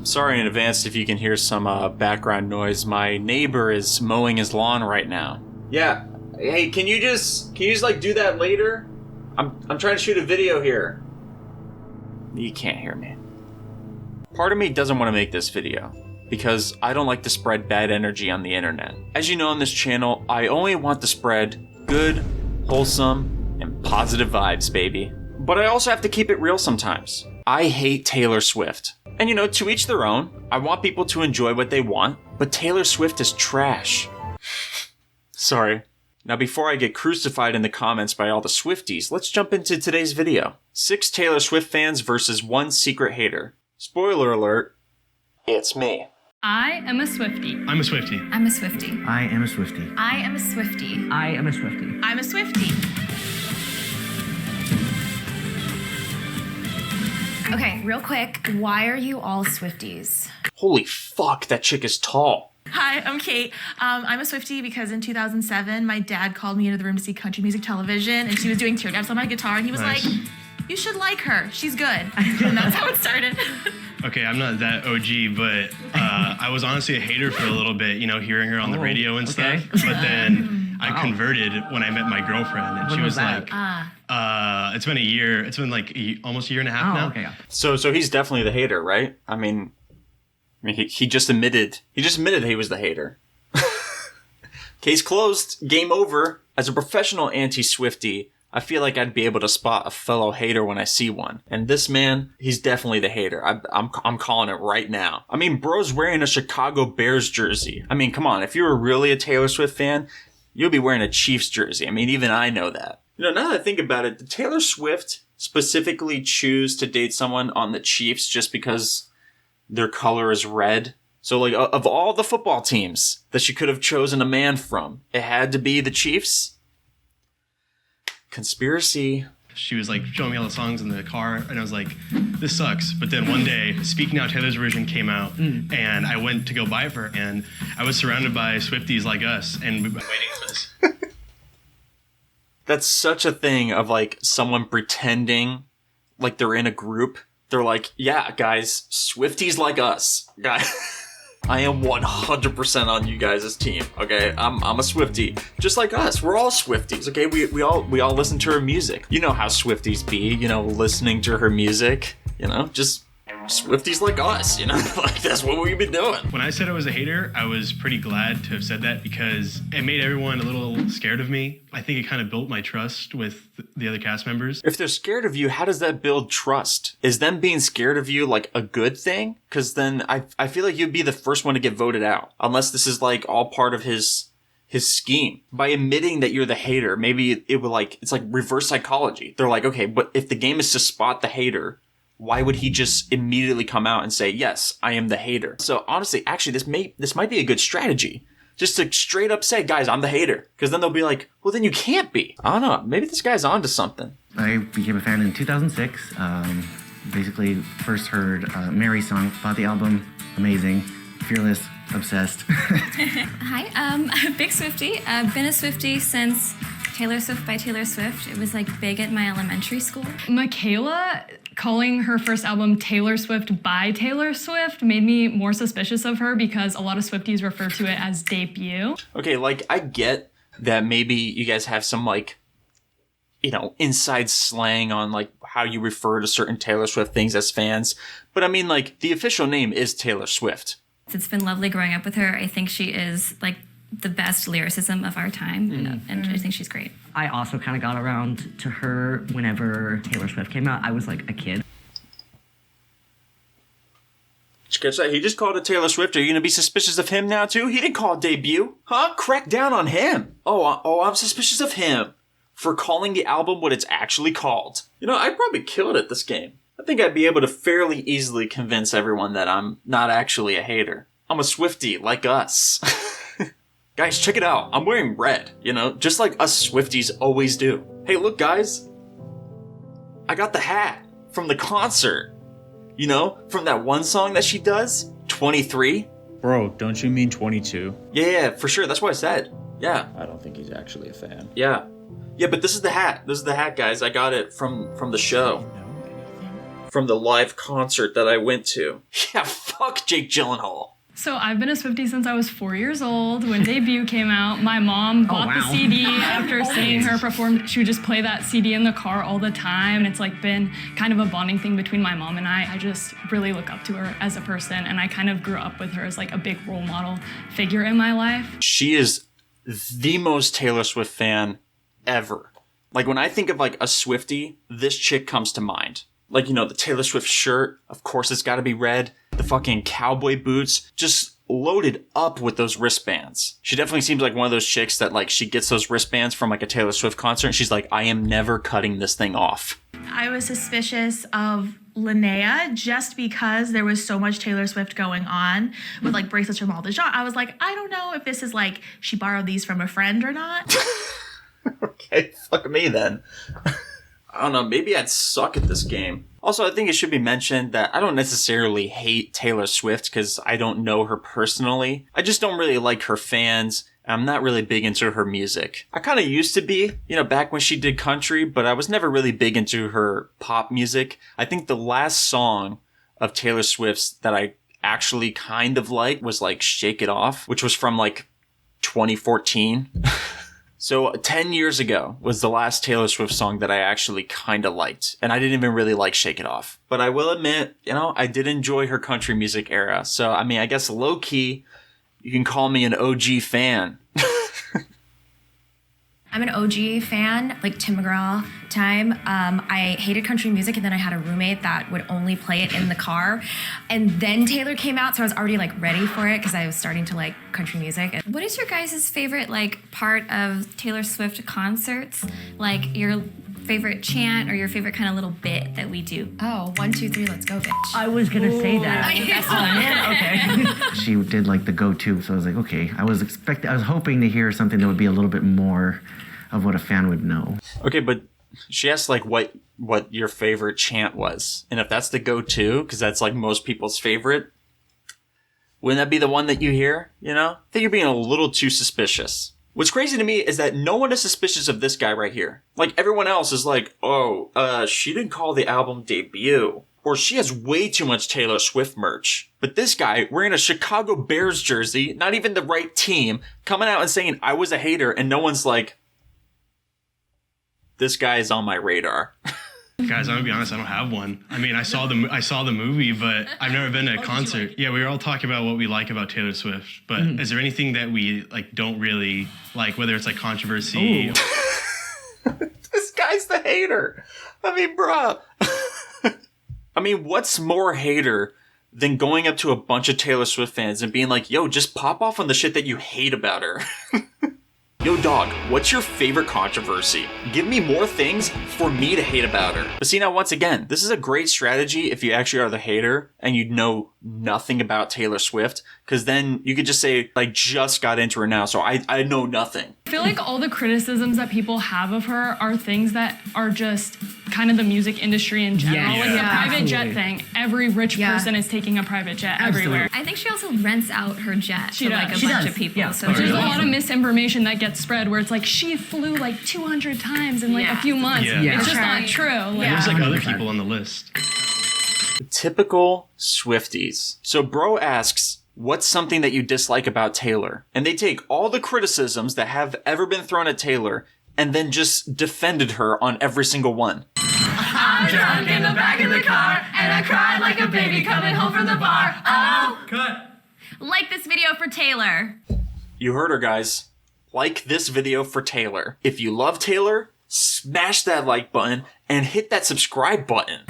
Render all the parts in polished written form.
Sorry in advance if you can hear some background noise. My neighbor is mowing his lawn right now. Yeah. Hey, can you just like do that later? I'm trying to shoot a video here. You can't hear me. Part of me doesn't want to make this video because I don't like to spread bad energy on the internet. As you know on this channel, I only want to spread good, wholesome, and positive vibes, baby. But I also have to keep it real sometimes. I hate Taylor Swift. And you know, to each their own. I want people to enjoy what they want, but Taylor Swift is trash. Sorry. Now before I get crucified in the comments by all the Swifties, let's jump into today's video. 6 Taylor Swift fans versus 1 secret hater. Spoiler alert, it's me. I am a Swiftie. I'm a Swiftie. I'm a Swiftie. I am a Swiftie. I am a Swiftie. I am a Swiftie. I'm a Swiftie. Okay, real quick, why are you all Swifties? Holy fuck, that chick is tall. Hi, I'm Kate. I'm a Swiftie because in 2007, my dad called me into the room to see country music television, and she was doing teardrops on my guitar, and he was Nice. like, you should like her. She's good. And that's how it started. Okay, I'm not that OG, but I was honestly a hater for a little bit, you know, hearing her on the radio and stuff. But then I converted when I met my girlfriend, and she was like, it's been a year. It's been like almost a year and a half now. Okay, yeah. So he's definitely the hater, right? I mean he just admitted that he was the hater. Case closed. Game over. As a professional anti-Swiftie, I feel like I'd be able to spot a fellow hater when I see one. And this man, he's definitely the hater. I'm calling it right now. I mean, bro's wearing a Chicago Bears jersey. I mean, come on. If you were really a Taylor Swift fan, you'll be wearing a Chiefs jersey. I mean, even I know that. You know, now that I think about it, did Taylor Swift specifically choose to date someone on the Chiefs just because their color is red? So, like, of all the football teams that she could have chosen a man from, it had to be the Chiefs? Conspiracy. She was like showing me all the songs in the car, and I was like, this sucks. But then one day, Speak Now Taylor's version came out, and I went to go buy it for her, and I was surrounded by Swifties like us, and we've been waiting for this. That's such a thing of, like, someone pretending like they're in a group. They're like, yeah, guys, Swifties like us. Guys, I am 100% on you guys' team, okay? I'm a Swiftie. Just like us. We're all Swifties, okay? We all listen to her music. You know how Swifties be, you know, listening to her music, you know? Just Swifties like us, you know? Like, that's what we've been doing. When I said I was a hater, I was pretty glad to have said that because it made everyone a little scared of me. I think it kind of built my trust with the other cast members. If they're scared of you, how does that build trust? Is them being scared of you like a good thing? Because then I feel like you'd be the first one to get voted out. Unless this is like all part of his scheme. By admitting that you're the hater, maybe it would like, it's like reverse psychology. They're like, okay, but if the game is to spot the hater, why would he just immediately come out and say, yes, I am the hater? So honestly, actually, this might be a good strategy. Just to straight up say, guys, I'm the hater. Because then they'll be like, well, then you can't be. I don't know. Maybe this guy's onto something. I became a fan in 2006. Basically, first heard Mary's song, bought the album, amazing, fearless, obsessed. Hi, I'm a big Swiftie. I've been a Swiftie since Taylor Swift by Taylor Swift. It was like big at my elementary school. Michaela calling her first album Taylor Swift by Taylor Swift made me more suspicious of her because a lot of Swifties refer to it as debut. Okay, like, I get that maybe you guys have some, like, you know, inside slang on, like, how you refer to certain Taylor Swift things as fans. But I mean, like, the official name is Taylor Swift. It's been lovely growing up with her. I think she is, like, the best lyricism of our time, and I think she's great. I also kind of got around to her whenever Taylor Swift came out. I was like a kid. Did you catch that? He just called it Taylor Swift. Are you going to be suspicious of him now, too? He didn't call it debut. Huh? Crack down on him. Oh, I'm suspicious of him for calling the album what it's actually called. You know, I'd probably kill it at this game. I think I'd be able to fairly easily convince everyone that I'm not actually a hater. I'm a Swiftie, like us. Guys, check it out. I'm wearing red, you know, just like us Swifties always do. Hey, look, guys. I got the hat from the concert. You know, from that one song that she does, 23. Bro, don't you mean 22? Yeah, for sure. That's what I said. Yeah. I don't think he's actually a fan. Yeah. Yeah, but this is the hat. This is the hat, guys. I got it from the show. from the live concert that I went to. Yeah, fuck Jake Gyllenhaal. So I've been a Swiftie since I was 4 years old. When Debut came out, my mom bought the CD after seeing her perform. She would just play that CD in the car all the time. And it's like been kind of a bonding thing between my mom and I. I just really look up to her as a person. And I kind of grew up with her as like a big role model figure in my life. She is the most Taylor Swift fan ever. Like when I think of like a Swiftie, this chick comes to mind. Like, you know, the Taylor Swift shirt, of course it's gotta be red. The fucking cowboy boots, just loaded up with those wristbands. She definitely seems like one of those chicks that like she gets those wristbands from like a Taylor Swift concert and she's like, I am never cutting this thing off. I was suspicious of Linnea just because there was so much Taylor Swift going on with like bracelets from all the genres. I was like, I don't know if this is like she borrowed these from a friend or not. Okay, fuck me then. I don't know, maybe I'd suck at this game. Also, I think it should be mentioned that I don't necessarily hate Taylor Swift because I don't know her personally. I just don't really like her fans. I'm not really big into her music. I kind of used to be, you know, back when she did country, but I was never really big into her pop music. I think the last song of Taylor Swift's that I actually kind of liked was like Shake It Off, which was from like 2014. So 10 years ago was the last Taylor Swift song that I actually kind of liked. And I didn't even really like Shake It Off. But I will admit, you know, I did enjoy her country music era. So, I mean, I guess low key, you can call me an OG fan. I'm an OG fan, like Tim McGraw time. I hated country music, and then I had a roommate that would only play it in the car. And then Taylor came out, so I was already like ready for it because I was starting to like country music. What is your guys' favorite like part of Taylor Swift concerts? Like your favorite chant or your favorite kind of little bit that we do? Oh, 1, 2, 3, let's go, bitch. I was gonna say that. Okay. She did like the go-to, so I was like, okay. I was hoping to hear something that would be a little bit more of what a fan would know. Okay, but she asked like what your favorite chant was. And if that's the go-to, because that's like most people's favorite, wouldn't that be the one that you hear? You know? I think you're being a little too suspicious. What's crazy to me is that no one is suspicious of this guy right here. Like everyone else is like, oh, she didn't call the album debut. Or she has way too much Taylor Swift merch. But this guy, wearing a Chicago Bears jersey, not even the right team, coming out and saying I was a hater, and no one's like, this guy is on my radar. Guys, I'm gonna be honest, I don't have one. I mean, I saw the movie, but I've never been to a concert. Yeah, we were all talking about what we like about Taylor Swift, but is there anything that we like don't really like, whether it's like controversy? This guy's the hater. I mean, bruh. I mean, what's more hater than going up to a bunch of Taylor Swift fans and being like, yo, just pop off on the shit that you hate about her. Yo, dog, what's your favorite controversy? Give me more things for me to hate about her. But see, now, once again, this is a great strategy if you actually are the hater and you know nothing about Taylor Swift, because then you could just say, I just got into her now, so I know nothing. I feel like all the criticisms that people have of her are things that are just kind of the music industry in general. Like the private jet thing. Every rich person is taking a private jet everywhere. I think she also rents out her jet to like a bunch of people. Yeah. So there's a lot of misinformation that gets spread where it's like she flew like 200 times in like a few months. It's just not true. There's like other people on the list. Typical Swifties. So bro asks, what's something that you dislike about Taylor? And they take all the criticisms that have ever been thrown at Taylor and then just defended her on every single one. I'm drunk in the back of the car and I cried like a baby coming home from the bar. Oh! Cut. Like this video for Taylor. You heard her, guys. Like this video for Taylor. If you love Taylor, smash that like button and hit that subscribe button.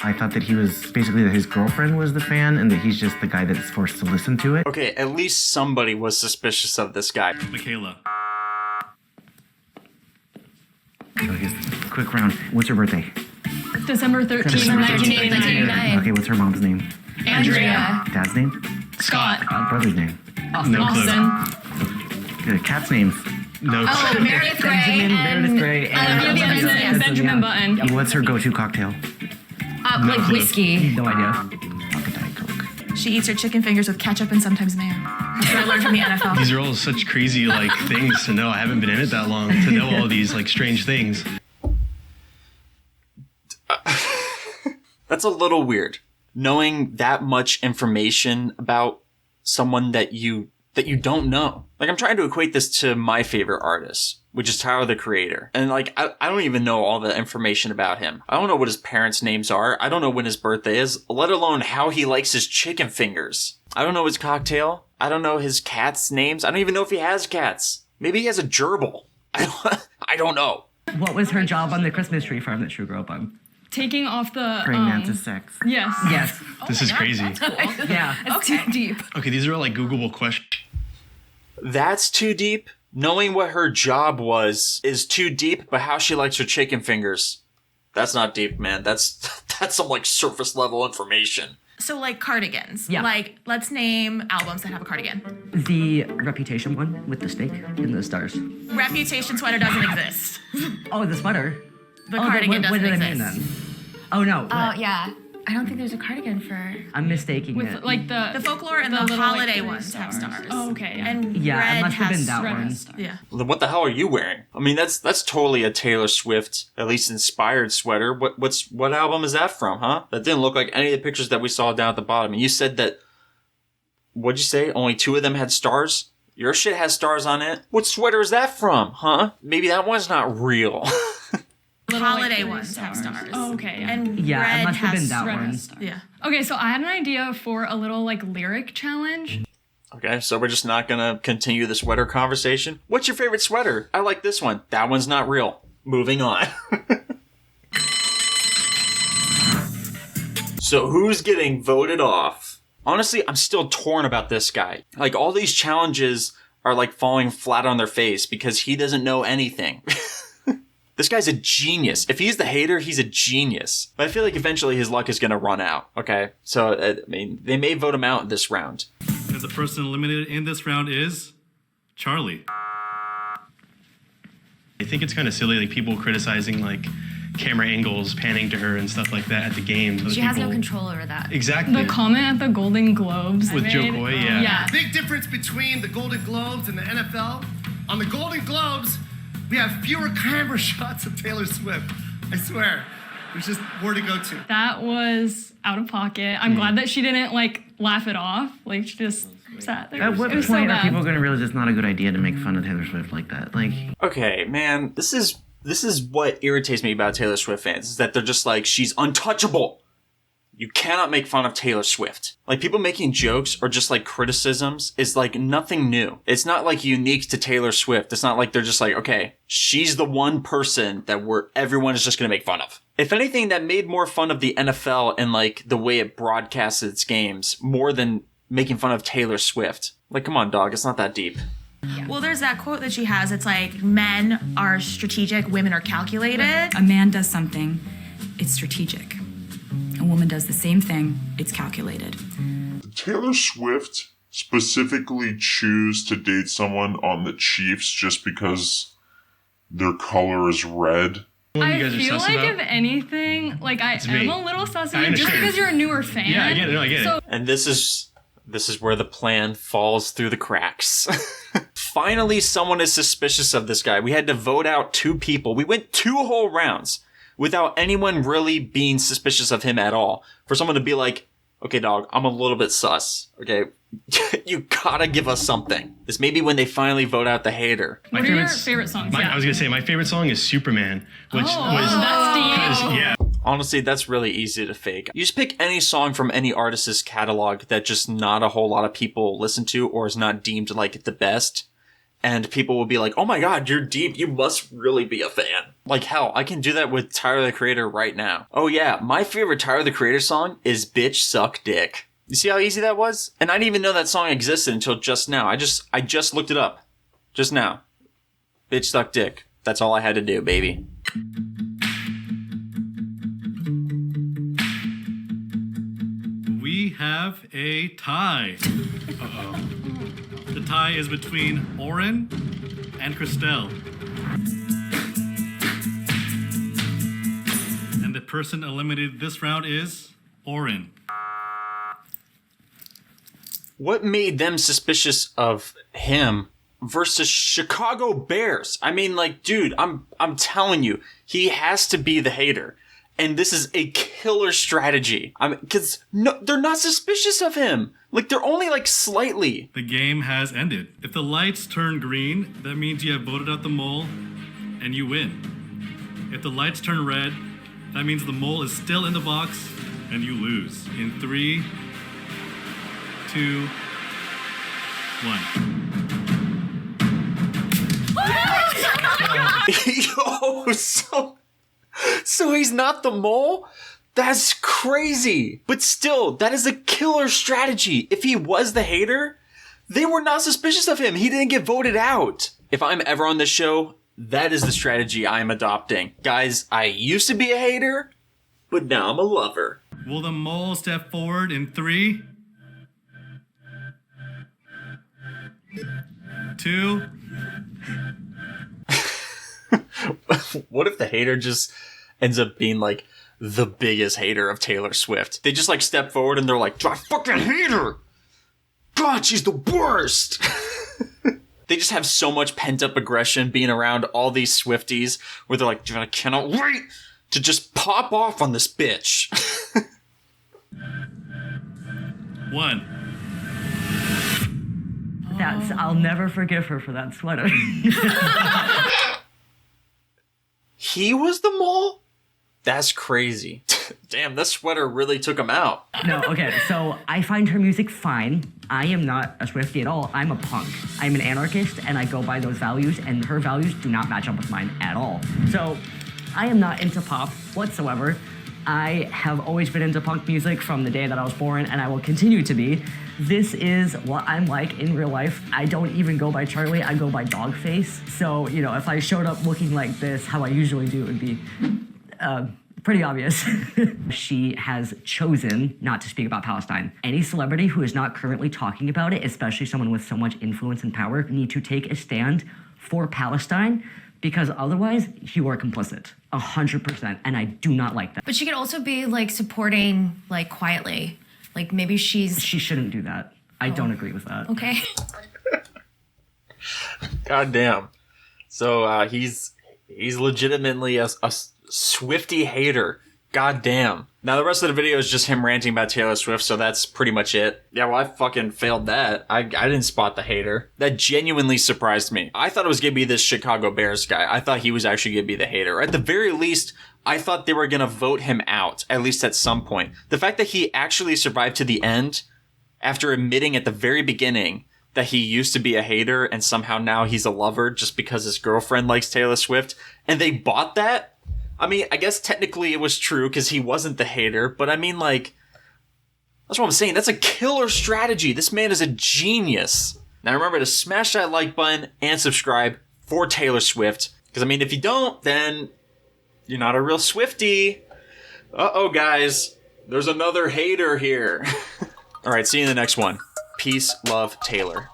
I thought that he was basically that his girlfriend was the fan and that he's just the guy that's forced to listen to it. Okay, at least somebody was suspicious of this guy. Michaela. Okay, quick round. What's her birthday? December 13th, 1989. Okay, what's her mom's name? Andrea. Dad's name? Scott. Brother's name? No clue. Austin. Cat's names? No clue. Meredith Grey Meredith Grey And Benjamin Button. What's her go-to cocktail? like whiskey. No idea. Diet Coke. She eats her chicken fingers with ketchup and sometimes mayo. That's what I learned from the NFL. These are all such crazy like things to know. I haven't been in it that long to know all these like strange things. That's a little weird. Knowing that much information about someone that you don't know. Like, I'm trying to equate this to my favorite artist, which is Tyler, the Creator. And like, I don't even know all the information about him. I don't know what his parents' names are. I don't know when his birthday is, let alone how he likes his chicken fingers. I don't know his cocktail. I don't know his cat's names. I don't even know if he has cats. Maybe he has a gerbil. I don't know. What was her job on the Christmas tree farm that she grew up on? Taking off the... Praying mantis sex. Yes. Yes. This is crazy. Yeah. It's too deep. Okay, these are all like Googleable questions. That's too deep. Knowing what her job was is too deep, but how she likes her chicken fingers, that's not deep, man. That's some like surface level information. So like cardigans. Yeah. Like, let's name albums that have a cardigan. The Reputation one with the snake and the stars. Reputation sweater doesn't exist. Oh, the sweater. The cardigan what doesn't did I exist. mean then? Oh no. Oh, yeah. I don't think there's a cardigan for... I'm mistaking With it. like the... The folklore and the little, holiday like, ones have stars. Oh, okay. Yeah. And Yeah, it red must have has been that red one. has stars. Yeah. What the hell are you wearing? I mean, that's totally a Taylor Swift, at least inspired sweater. What album is that from, huh? That didn't look like any of the pictures that we saw down at the bottom. And you said that, what'd you say? Only 2 of them had stars? Your shit has stars on it? What sweater is that from, huh? Maybe that one's not real. Little, like, Holiday 3 ones have stars. Oh, okay. Yeah. And Yeah, it red must have has been that Red one. has stars. Yeah. Okay, so I had an idea for a little like lyric challenge. Okay, so we're just not gonna continue the sweater conversation. What's your favorite sweater? I like this one. That one's not real. Moving on. So who's getting voted off? Honestly, I'm still torn about this guy. Like, all these challenges are like falling flat on their face because he doesn't know anything. This guy's a genius. If he's the hater, he's a genius. But I feel like eventually his luck is gonna run out, okay? So, I mean, they may vote him out this round. And the person eliminated in this round is Charlie. I think it's kind of silly, like people criticizing like camera angles, panning to her and stuff like that at the game. Those She has no people- control over that. Exactly. The comment at the Golden Globes With I Joe made- Coy, yeah. Yeah. Big difference between the Golden Globes and the NFL. On the Golden Globes, we have fewer camera shots of Taylor Swift. I swear. There's just more to go to. That was out of pocket. I'm glad that she didn't like laugh it off. Like, she just sat there. At what It was so point are bad. people going to realize it's not a good idea to make fun of Taylor Swift like that? Like, Okay, man, this is what irritates me about Taylor Swift fans, is that they're just like, she's untouchable. You cannot make fun of Taylor Swift. Like, people making jokes or just like criticisms is like nothing new. It's not like unique to Taylor Swift. It's not like they're just like, okay, she's the one person that everyone is just gonna make fun of. If anything, that made more fun of the NFL and like the way it broadcasts its games more than making fun of Taylor Swift. Like, come on, dog, it's not that deep. Well, there's that quote that she has. It's like, men are strategic, women are calculated. A man does something, it's strategic. A woman does the same thing, it's calculated. Did Taylor Swift specifically choose to date someone on the Chiefs just because their color is red? I feel like if anything, like I am a little sus of you just because you're a newer fan. Yeah, I get it. No, I get it. And this is where the plan falls through the cracks. Finally, someone is suspicious of this guy. We had to vote out 2 people. We went 2 whole rounds without anyone really being suspicious of him at all. For someone to be like, okay, dog, I'm a little bit sus. Okay, you gotta give us something. This may be when they finally vote out the hater. What are your favorite songs? I was gonna say my favorite song is Superman, which was that's deep. yeah. Honestly, that's really easy to fake. You just pick any song from any artist's catalog that just not a whole lot of people listen to or is not deemed like the best. And people will be like, oh my god, you're deep. You must really be a fan. Like, hell, I can do that with Tyler, the Creator right now. Oh yeah, my favorite Tyler, the Creator song is Bitch Suck Dick. You see how easy that was? And I didn't even know that song existed until just now. I just looked it up. Just now. Bitch Suck Dick. That's all I had to do, baby. We have a tie. Uh-oh. The tie is between Oren and Christelle. And the person eliminated this round is Oren. What made them suspicious of him versus Chicago Bears? I mean, like, dude, I'm telling you, he has to be the hater. And this is a killer strategy. I mean, because no, they're not suspicious of him. Like, they're only like slightly. The game has ended. If the lights turn green, that means you have voted out the mole and you win. If the lights turn red, that means the mole is still in the box and you lose. In 3, 2, 1. Yo, so he's not the mole? That's crazy. But still, that is a killer strategy. If he was the hater, they were not suspicious of him. He didn't get voted out. If I'm ever on this show, that is the strategy I'm adopting. Guys, I used to be a hater, but now I'm a lover. Will the mole step forward in 3, 2? What if the hater just ends up being like the biggest hater of Taylor Swift? They just like step forward and they're like, I fucking hate her. God, she's the worst. They just have so much pent up aggression being around all these Swifties where they're like, I cannot wait to just pop off on this bitch. 1. I'll never forgive her for that sweater. He was the mole? That's crazy. Damn, that sweater really took him out. No, okay, so I find her music fine. I am not a Swiftie at all. I'm a punk. I'm an anarchist, and I go by those values, and her values do not match up with mine at all. So I am not into pop whatsoever. I have always been into punk music from the day that I was born, and I will continue to be. This is what I'm like in real life. I don't even go by Charlie, I go by Dogface. So, you know, if I showed up looking like this, how I usually do, it would be pretty obvious. She has chosen not to speak about Palestine. Any celebrity who is not currently talking about it, especially someone with so much influence and power, need to take a stand for Palestine, because otherwise you are complicit, 100%, and I do not like that. But she could also be like supporting like quietly. Like maybe she shouldn't do that. I don't agree with that. Okay. God damn. So he's legitimately a Swiftie hater. God damn. Now the rest of the video is just him ranting about Taylor Swift, so that's pretty much it. Yeah, well, I fucking failed that. I didn't spot the hater. That genuinely surprised me. I thought it was gonna be this Chicago Bears guy. I thought he was actually gonna be the hater. At the very least, I thought they were gonna vote him out, at least at some point. The fact that he actually survived to the end, after admitting at the very beginning that he used to be a hater and somehow now he's a lover just because his girlfriend likes Taylor Swift, and they bought that? I mean, I guess technically it was true because he wasn't the hater, but I mean, like, that's what I'm saying. That's a killer strategy. This man is a genius. Now remember to smash that like button and subscribe for Taylor Swift. Because, I mean, if you don't, then you're not a real Swiftie. Uh-oh, guys. There's another hater here. All right, see you in the next one. Peace, love, Taylor.